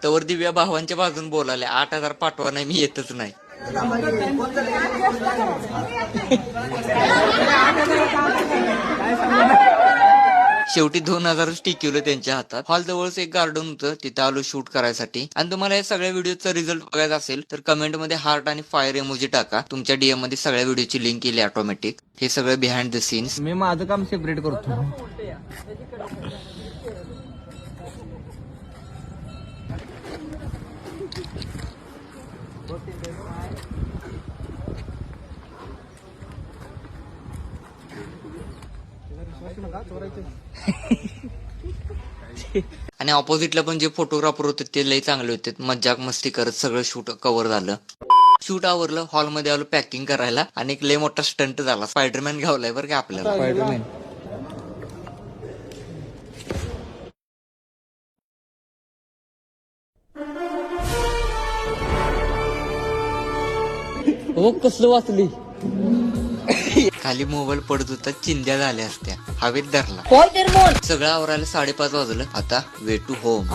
तवर दिव्या भावांच्या बाजून बोलाले 8,000 पाठवा नाही मी येतच नाही. शेवटी 2,000च टिकवलं त्यांच्या हातात. हॉल जवळच एक गार्डन होतं, तिथं आलो शूट करायसाठी. आणि तुम्हाला या सगळ्या व्हिडिओचा रिझल्ट बघायचा असेल तर कमेंट मध्ये हार्ट आणि फायर इमोजी टाका. तुमच्या डीएम मध्ये सगळ्या व्हिडिओची लिंक येईल ऑटोमॅटिक. हे सगळं बिहाइंड द सीन्स. मी माझं काम सेपरेट करतो. आणि ऑपोजिटला पण जे फोटोग्राफर होते ते लई चांगले होते. मजाक मस्ती करत सगळं शूट कव्हर झालं. शूट आवरलं, हॉलमध्ये आलो पॅकिंग करायला आणि एक लई मोठा स्टंट झाला. स्पायडरमॅन घावलाय बरं का आपल्याला. स्पायडरमॅन. हो कसलं वाचली. खाली मोबाईल पडत होता, चिंध्या झाल्या असत्या. हवेत धरला. सगळं आवरायला 5:30 वाजलं. आता वे टू होम.